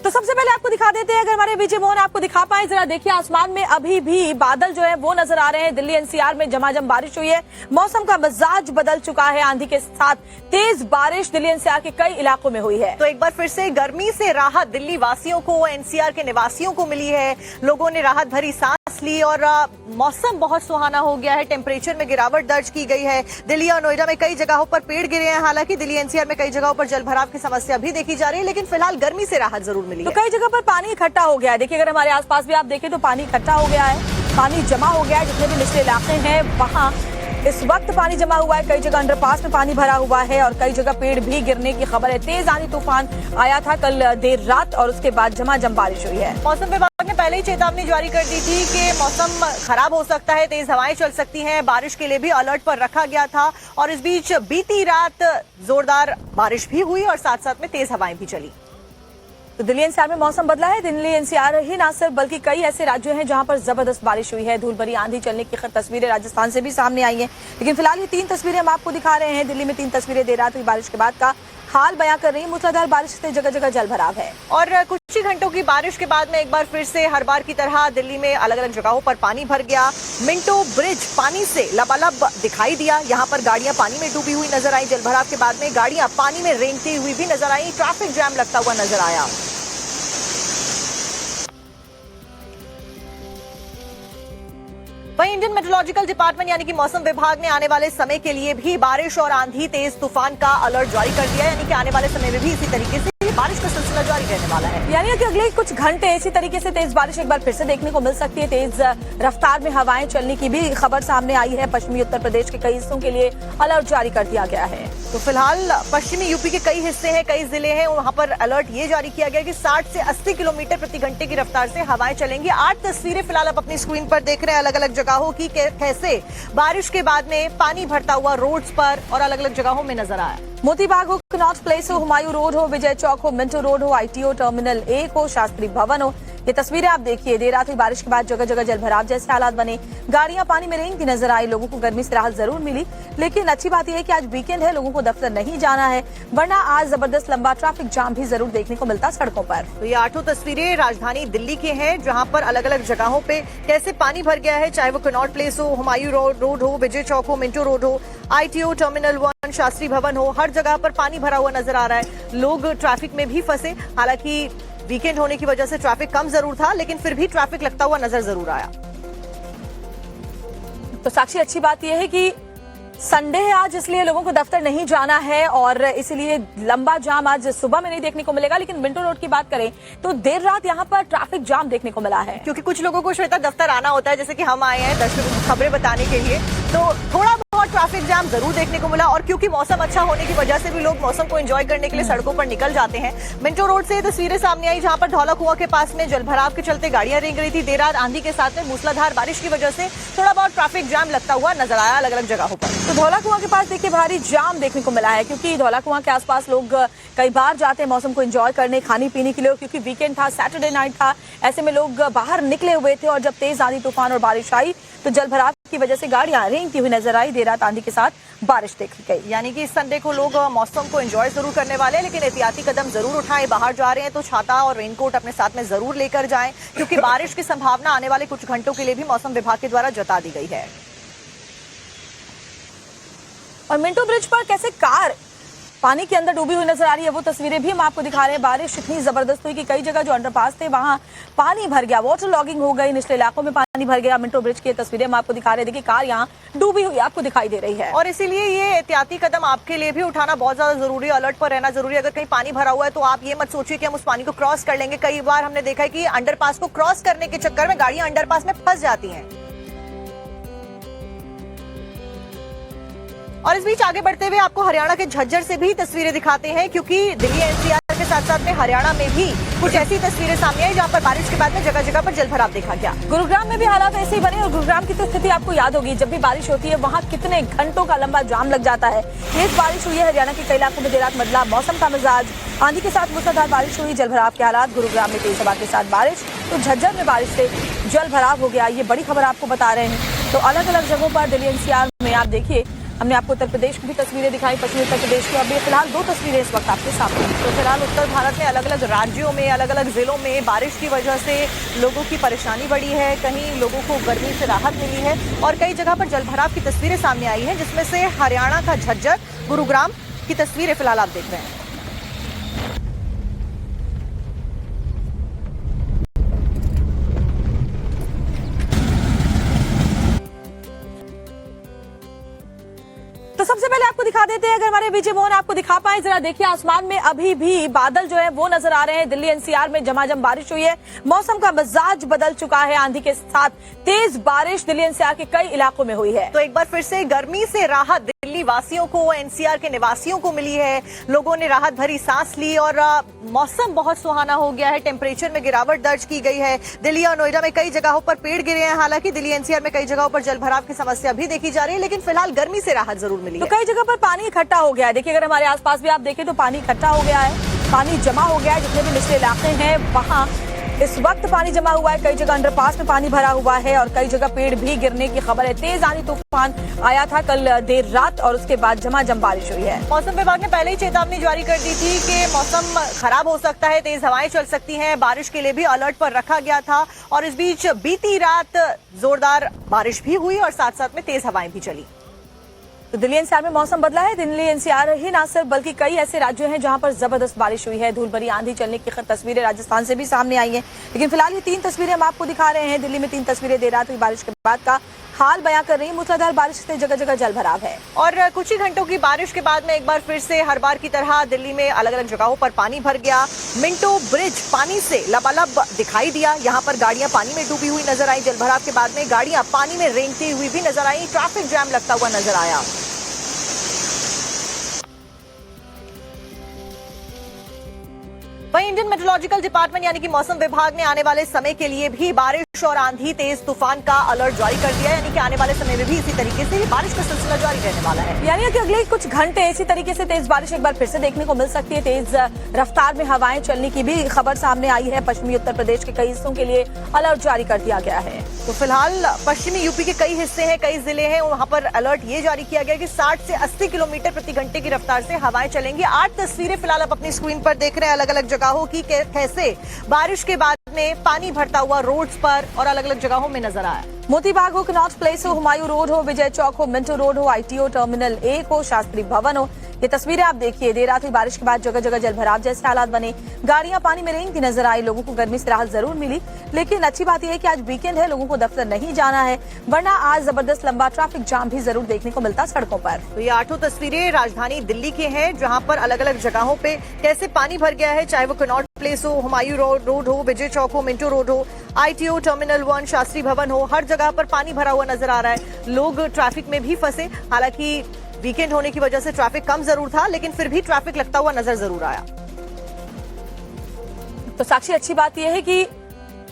तो सबसे पहले आपको दिखा देते हैं, अगर हमारे विजय मोहन आपको दिखा पाए जरा, देखिए आसमान में अभी भी बादल जो है वो नजर आ रहे हैं। दिल्ली एनसीआर में झमाझम बारिश हुई है, मौसम का मिजाज बदल चुका है, आंधी के साथ तेज बारिश दिल्ली एनसीआर के कई इलाकों में हुई है। तो एक बार फिर से गर्मी से राहत दिल्ली वासियों को, एनसीआर के निवासियों को मिली है। लोगों ने राहत भरी सांस ली और मौसम बहुत सुहाना हो गया है। टेम्परेचर में गिरावट दर्ज की गई है। दिल्ली और नोएडा में कई जगहों पर पेड़ गिरे हैं। हालांकि दिल्ली एनसीआर में कई जगहों पर जलभराव की समस्या भी देखी जा रही है, लेकिन फिलहाल गर्मी से राहत जरूर मिली तो है। कई जगह पर पानी इकट्ठा हो गया है। देखिए अगर हमारे आसपास भी आप देखें तो पानी इकट्ठा हो गया है, पानी जमा हो गया है। जितने भी निचले इलाके हैं वहाँ इस वक्त पानी जमा हुआ है। कई जगह अंडरपास में पानी भरा हुआ है और कई जगह पेड़ भी गिरने की खबर है। तेज आंधी तूफान आया था कल देर रात और उसके बाद झमाझम बारिश हुई है। मौसम विभाग ने पहले ही चेतावनी जारी कर दी थी कि मौसम खराब हो सकता है, तेज हवाएं चल सकती हैं। बारिश के लिए भी अलर्ट पर रखा गया था और इस बीच बीती रात जोरदार बारिश भी हुई और साथ साथ में तेज हवाएं भी चली। तो दिल्ली एनसीआर में मौसम बदला है। दिल्ली एनसीआर ही ना सिर्फ बल्कि कई ऐसे राज्य हैं जहां पर जबरदस्त बारिश हुई है। धूल भरी आंधी चलने की तस्वीरें राजस्थान से भी सामने आई हैं, लेकिन फिलहाल ये 3 तस्वीरें हम आपको दिखा रहे हैं। दिल्ली में 3 तस्वीरें देर रात हुई बारिश के बाद का हाल बयां कर रही है। मूसलाधार बारिश से जगह जगह जलभराव है और कुछ ही घंटों की बारिश के बाद में एक बार फिर से हर बार की तरह दिल्ली में अलग अलग जगहों पर पानी भर गया। मिंटो ब्रिज पानी से लबालब दिखाई दिया। यहाँ पर गाड़ियां पानी में डूबी हुई नजर आई। जलभराव के बाद में गाड़ियां पानी में रेंगती हुई भी नजर आई। ट्रैफिक जैम लगता हुआ नजर आया। वहीं इंडियन मेट्रोलॉजिकल डिपार्टमेंट यानी कि मौसम विभाग ने आने वाले समय के लिए भी बारिश और आंधी तेज तूफान का अलर्ट जारी कर दिया है। यानी कि आने वाले समय में भी इसी तरीके से बारिश का सिलसिला जारी रहने वाला है। यानी कि अगले कुछ घंटे इसी तरीके से तेज बारिश एक बार फिर से देखने को मिल सकती है। तेज रफ्तार में हवाएं चलने की भी खबर सामने आई है। पश्चिमी उत्तर प्रदेश के कई हिस्सों के लिए अलर्ट जारी कर दिया गया है। तो फिलहाल पश्चिमी यूपी के कई हिस्से हैं, कई जिले हैं, वहां पर अलर्ट ये जारी किया गया कि 60 से 80 किलोमीटर प्रति घंटे की रफ्तार से हवाएं चलेंगी। 8 तस्वीरें फिलहाल आप अपनी स्क्रीन पर देख रहे हैं अलग अलग जगहों की, कैसे बारिश के बाद में पानी भरता हुआ रोड्स पर और अलग अलग जगहों में नजर आया। मोतीबाग हो, कनॉट प्लेस हो, हुमायूं रोड हो, विजय चौक हो, मिंटो रोड हो, आईटीओ टर्मिनल 1 हो, शास्त्री भवन हो, ये तस्वीरें आप देखिए। देर रात हुई बारिश के बाद जगह जगह जलभराव जैसे हालात बने। गाड़ियां पानी में रेंगती नजर आई। लोगों को गर्मी से राहत जरूर मिली, लेकिन अच्छी बात यह है कि आज वीकेंड है, लोगों को दफ्तर नहीं जाना है, वरना आज जबरदस्त लंबा ट्रैफिक जाम भी जरूर देखने को मिलता सड़कों पर। तो ये 8 तस्वीरें राजधानी दिल्ली के हैं, जहां पर अलग अलग जगहों पे कैसे पानी भर गया है, चाहे वो कनॉट प्लेस हो, हुमायूं रोड हो, विजय चौक हो, मिंटो रोड हो, आईटीओ टर्मिनल 1, शास्त्री भवन हो, हर जगह पर पानी भरा हुआ नजर आ रहा है। लोग ट्रैफिक में भी फंसे। हालांकि वीकेंड होने की वजह से ट्रैफिक कम जरूर था, लेकिन फिर भी ट्रैफिक लगता हुआ नजर जरूर आया। तो साक्षी, अच्छी बात यह है कि संडे है आज, इसलिए लोगों को दफ्तर नहीं जाना है और इसीलिए लंबा जाम आज सुबह में नहीं देखने को मिलेगा। लेकिन मिंटो रोड की बात करें तो देर रात यहाँ पर ट्रैफिक जाम देखने को मिला है, क्योंकि कुछ लोगों को श्वेता दफ्तर आना होता है, जैसे कि हम आए हैं दर्शकों को खबरें बताने के लिए, तो थोड़ा बहुत ट्रैफिक जाम जरूर देखने को मिला। और क्योंकि मौसम अच्छा होने की वजह से भी लोग मौसम को एंजॉय करने के लिए सड़कों पर निकल जाते हैं। मिंटो रोड से तस्वीरें सामने आई, जहां पर धौला कुआं के पास में जलभराव के चलते गाड़ियां रेंग रही थी। देर रात आंधी के साथ में मूसलाधार बारिश की वजह से थोड़ा बहुत ट्रैफिक जाम लगता हुआ नजर आया अलग अलग जगहों पर। तो धौला कुआं के पास देखिए भारी जाम देखने को मिला है, क्योंकि धौला कुआं के आसपास लोग कई बार जाते हैं मौसम को एंजॉय करने, खाने पीने के लिए, क्योंकि वीकेंड था, सैटरडे नाइट था। ऐसे में लोग बाहर निकले हुए थे और जब तेज आंधी तूफान और बारिश आई तो जलभराव की वजह से गाड़ियां रेंगती हुई नजर आई। देर रात आंधी के साथ बारिश देखी गई। यानी कि इस संडे को लोग मौसम को एंजॉय जरूर करने वाले हैं, लेकिन एहतियाती कदम जरूर उठाएं। बाहर जा रहे हैं तो छाता और रेनकोट अपने साथ में जरूर लेकर जाएं, क्योंकि बारिश की संभावना आने वाले कुछ घंटों के लिए भी मौसम विभाग के द्वारा जता दी गई है। और मिंटो ब्रिज पर कैसे कार पानी के अंदर डूबी हुई नजर आ रही है, वो तस्वीरें भी हम आपको दिखा रहे हैं। बारिश इतनी जबरदस्त हुई कि कई जगह जो अंडरपास थे वहां पानी भर गया, वाटर लॉगिंग हो गई, निचले इलाकों में पानी भर गया। मिंटो ब्रिज की तस्वीरें हम आपको दिखा रहे हैं। देखिए कार यहाँ डूबी हुई आपको दिखाई दे रही है और इसीलिए ये एहतियाती कदम आपके लिए भी उठाना बहुत ज्यादा जरूरी है, अलर्ट पर रहना जरूरी है। अगर कहीं पानी भरा हुआ है तो आप ये मत सोचिए कि हम उस पानी को क्रॉस कर लेंगे। कई बार हमने देखा है कि अंडरपास को क्रॉस करने के चक्कर में गाड़ियां अंडरपास में फंस जाती हैं। और इस बीच आगे बढ़ते हुए आपको हरियाणा के झज्जर से भी तस्वीरें दिखाते हैं, क्योंकि दिल्ली एनसीआर के साथ साथ में हरियाणा में भी कुछ ऐसी तस्वीरें सामने आई, जहां पर बारिश के बाद में जगह जगह पर जलभराव देखा गया। गुरुग्राम में भी हालात ऐसे ही बने और गुरुग्राम की तो स्थिति आपको याद होगी, जब भी बारिश होती है वहाँ कितने घंटों का लंबा जाम लग जाता है। तेज बारिश हुई है हरियाणा के कई इलाकों में, देर रात बदला मौसम का मिजाज, आंधी के साथ मूसलाधार बारिश हुई, जलभराव के हालात। गुरुग्राम में तेज हवा के साथ बारिश, तो झज्जर में बारिश से जलभराव हो गया। ये बड़ी खबर आपको बता रहे हैं। तो अलग अलग जगहों पर दिल्ली एनसीआर में आप देखिए हमने आपको उत्तर प्रदेश की भी तस्वीरें दिखाई, पश्चिमी उत्तर प्रदेश की। अभी फिलहाल 2 तस्वीरें इस वक्त आपके सामने हैं। तो फिलहाल उत्तर भारत में अलग अलग राज्यों में अलग अलग जिलों में बारिश की वजह से लोगों की परेशानी बढ़ी है, कहीं लोगों को गर्मी से राहत मिली है और कई जगह पर जलभराव की तस्वीरें सामने आई हैं, जिसमें से हरियाणा का झज्जर, गुरुग्राम की तस्वीरें फिलहाल आप देख रहे हैं। तो सबसे पहले आपको दिखा देते हैं, अगर हमारे विजय मोहन आपको दिखा पाए जरा, देखिए आसमान में अभी भी बादल जो है वो नजर आ रहे हैं। दिल्ली एनसीआर में झमाझम बारिश हुई है, मौसम का मिजाज बदल चुका है, आंधी के साथ तेज बारिश दिल्ली एनसीआर के कई इलाकों में हुई है। तो एक बार फिर से गर्मी से राहत दिल्ली वासियों को, एनसीआर के निवासियों को मिली है। लोगों ने राहत भरी सांस ली और मौसम बहुत सुहाना हो गया है। टेम्परेचर में गिरावट दर्ज की गई है। दिल्ली और नोएडा में कई जगहों पर पेड़ गिरे हैं। हालांकि दिल्ली एनसीआर में कई जगहों पर जलभराव की समस्या भी देखी जा रही है, लेकिन फिलहाल गर्मी से राहत जरूर मिली तो है। कई जगह पर पानी इकट्ठा हो गया है। देखिए, अगर हमारे आसपास भी आप देखें तो पानी इकट्ठा हो गया है, पानी जमा हो गया है। जितने भी निचले इलाके हैं वहां इस वक्त पानी जमा हुआ है। कई जगह अंडरपास में पानी भरा हुआ है और कई जगह पेड़ भी गिरने की खबर है। तेज आंधी तूफान आया था कल देर रात और उसके बाद झमाझम बारिश हुई है। मौसम विभाग ने पहले ही चेतावनी जारी कर दी थी कि मौसम खराब हो सकता है, तेज हवाएं चल सकती हैं। बारिश के लिए भी अलर्ट पर रखा गया था और इस बीच बीती रात जोरदार बारिश भी हुई और साथ साथ में तेज हवाएं भी चली। तो दिल्ली एनसीआर में मौसम बदला है। दिल्ली एनसीआर ही ना सिर्फ बल्कि कई ऐसे राज्य हैं जहां पर जबरदस्त बारिश हुई है। धूल भरी आंधी चलने की तस्वीरें राजस्थान से भी सामने आई हैं, लेकिन फिलहाल ये 3 तस्वीरें हम आपको दिखा रहे हैं। दिल्ली में 3 तस्वीरें देर रात हुई बारिश के बाद का हाल बयां कर रही है। मूसलाधार बारिश से जगह जगह जलभराव है और कुछ ही घंटों की बारिश के बाद में एक बार फिर से हर बार की तरह दिल्ली में अलग अलग जगहों पर पानी भर गया। मिंटो ब्रिज पानी से लबालब दिखाई दिया। यहाँ पर गाड़ियां पानी में डूबी हुई नजर आई। जलभराव के बाद में गाड़ियां पानी में रेंगती हुई भी नजर आई। ट्रैफिक जैम लगता हुआ नजर आया। वहीं इंडियन मेट्रोलॉजिकल डिपार्टमेंट यानी कि मौसम विभाग ने आने वाले समय के लिए भी बारिश और आंधी, तेज तूफान का अलर्ट जारी कर दिया है। यानी कि आने वाले समय में भी इसी तरीके से बारिश का सिलसिला जारी रहने वाला है। यानी कि अगले कुछ घंटे इसी तरीके से तेज बारिश एक बार फिर से देखने को मिल सकती है। तेज रफ्तार में हवाएं चलने की भी खबर सामने आई है। पश्चिमी उत्तर प्रदेश के कई हिस्सों के लिए अलर्ट जारी कर दिया गया है। तो फिलहाल पश्चिमी यूपी के कई हिस्से हैं, कई जिले हैं, वहां पर अलर्ट ये जारी किया गया कि 60 से 80 किलोमीटर प्रति घंटे की रफ्तार से हवाएं चलेंगी। 8 तस्वीरें फिलहाल आप अपनी स्क्रीन पर देख रहे हैं अलग अलग जगहों की, कैसे बारिश के बाद में पानी भरता हुआ रोड्स पर और अलग अलग जगहों में नजर आया। मोतीबाग हो, कनॉट प्लेस हो, हुमायूं रोड हो, विजय चौक हो, मिंटो रोड हो, आईटीओ टर्मिनल 1 हो, शास्त्री भवन हो, ये तस्वीरें आप देखिए। देर रात हुई बारिश के बाद जगह जगह जलभराव जैसे हालात बने। गाड़ियां पानी में रेंगती नजर आई। लोगों को गर्मी से राहत जरूर मिली, लेकिन अच्छी बात यह है कि आज वीकेंड है, लोगों को दफ्तर नहीं जाना है, वरना आज जबरदस्त लंबा ट्रैफिक जाम भी जरूर देखने को मिलता सड़कों पर। तो ये 8 तस्वीरें राजधानी दिल्ली की हैं, जहां पर अलग अलग जगहों पे कैसे पानी भर गया है, चाहे वो कनॉट प्लेस हो, हुमायूं रोड हो, विजय चौक हो, मिंटो रोड हो, आईटीओ टर्मिनल 1, शास्त्री भवन हो, हर जगह पर पानी भरा हुआ नजर आ रहा है। लोग ट्रैफिक में भी फंसे। हालांकि वीकेंड होने की वजह से ट्रैफिक कम जरूर था, लेकिन फिर भी ट्रैफिक लगता हुआ नजर जरूर आया। तो साक्षी, अच्छी बात यह है कि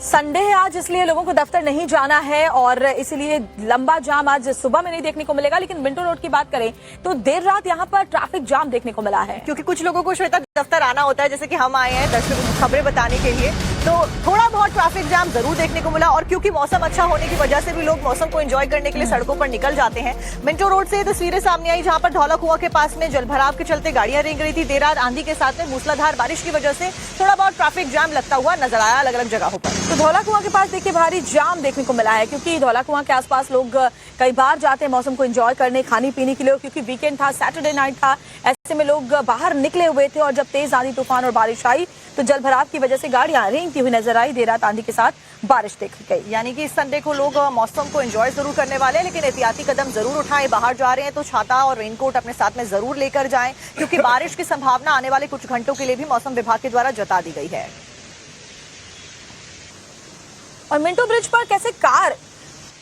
संडे है आज, इसलिए लोगों को दफ्तर नहीं जाना है और इसलिए लंबा जाम आज सुबह में नहीं देखने को मिलेगा। लेकिन मिंटो रोड की बात करें तो देर रात यहाँ पर ट्रैफिक जाम देखने को मिला है, क्योंकि कुछ लोगों को श्वेता दफ्तर आना होता है, जैसे कि हम आए हैं दर्शकों को खबरें बताने के लिए, तो थोड़ा बहुत ट्रैफिक जाम जरूर देखने को मिला। और क्योंकि मौसम अच्छा होने की वजह से भी लोग मौसम को एंजॉय करने के लिए सड़कों पर निकल जाते हैं। मिंटो रोड से तस्वीरें सामने आई, जहां पर धौला कुआं के पास में जलभराव के चलते गाड़ियां रेंग रही थी। देर रात आंधी के साथ में मूसलाधार बारिश की वजह से थोड़ा बहुत ट्रैफिक जाम लगता हुआ नजर आया अलग अलग जगहों पर। तो धौला कुआं के पास देखिए भारी जाम देखने को मिला है, क्योंकि धौला कुआं के आसपास लोग कई बार जाते हैं मौसम को एंजॉय करने, खाने पीने के लिए, क्योंकि वीकेंड था, सैटरडे नाइट था। ऐसे में लोग बाहर निकले हुए थे और जब तेज आंधी तूफान और बारिश आई तो जलभराव की वजह से गाड़ियां रेंगती हुई नजर आई। देर रात आंधी के साथ बारिश देखी गई। यानी कि इस संडे को लोग मौसम को एंजॉय जरूर करने वाले हैं, लेकिन एहतियाती कदम जरूर उठाएं। बाहर जा रहे हैं तो छाता और रेनकोट अपने साथ में जरूर लेकर जाएं, क्योंकि बारिश की संभावना आने वाले कुछ घंटों के लिए भी मौसम विभाग के द्वारा जता दी गई है। और मिंटो ब्रिज पर कैसे कार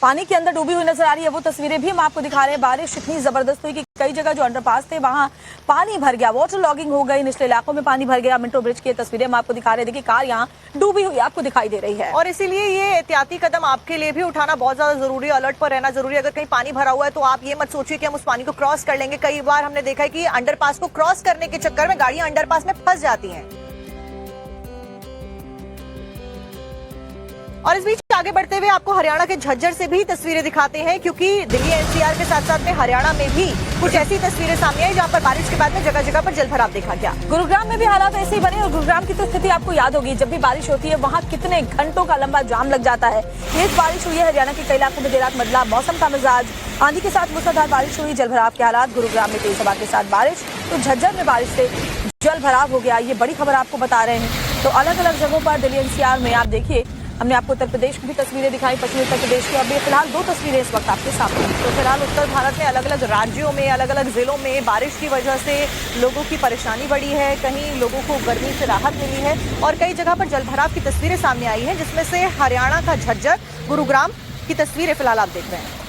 पानी के अंदर डूबी हुई नजर आ रही है, वो तस्वीरें भी हम आपको दिखा रहे हैं। बारिश इतनी जबरदस्त हुई कि कई जगह जो अंडरपास थे वहां पानी भर गया, वाटर लॉगिंग हो गई, निचले इलाकों में पानी भर गया। मिंटो ब्रिज की तस्वीरें हम आपको दिखा रहे हैं। देखिए, कार यहाँ डूबी हुई आपको दिखाई दे रही है। और इसीलिए ये एहतियाती कदम आपके लिए भी उठाना बहुत ज्यादा जरूरी है, अलर्ट पर रहना जरूरी है। अगर कहीं पानी भरा हुआ है तो आप ये मत सोचिए कि हम उस पानी को क्रॉस कर लेंगे। कई बार हमने देखा है कि अंडरपास को क्रॉस करने के चक्कर में गाड़ियां अंडरपास में फंस जाती हैं। और इस बीच आगे बढ़ते हुए आपको हरियाणा के झज्जर से भी तस्वीरें दिखाते हैं, क्योंकि दिल्ली एनसीआर के साथ साथ में हरियाणा में भी कुछ ऐसी तस्वीरें सामने आई जहां पर बारिश के बाद में जगह जगह पर जलभराव देखा गया। गुरुग्राम में भी हालात ऐसे ही बने और गुरुग्राम की तो स्थिति आपको याद होगी, जब भी बारिश होती है वहाँ कितने घंटों का लंबा जाम लग जाता है। तेज बारिश हुई है, हरियाणा के कई इलाकों में देर रात बदला मौसम का मिजाज, आंधी के साथ मूसलाधार बारिश हुई, जलभराव के हालात। गुरुग्राम में तेज हवा के साथ बारिश, तो झज्जर में बारिश से जलभराव हो गया। ये बड़ी खबर आपको बता रहे हैं। तो अलग अलग जगहों पर दिल्ली एनसीआर में आप देखिए, हमने आपको उत्तर प्रदेश की भी तस्वीरें दिखाई, पश्चिमी उत्तर प्रदेश की। अभी फिलहाल 2 तस्वीरें इस वक्त आपके सामने हैं। तो फिलहाल उत्तर भारत में अलग अलग राज्यों में, अलग अलग जिलों में बारिश की वजह से लोगों की परेशानी बढ़ी है, कहीं लोगों को गर्मी से राहत मिली है और कई जगह पर जलभराव की तस्वीरें सामने आई हैं, जिसमें से हरियाणा का झज्जर, गुरुग्राम की तस्वीरें फिलहाल आप देख रहे हैं।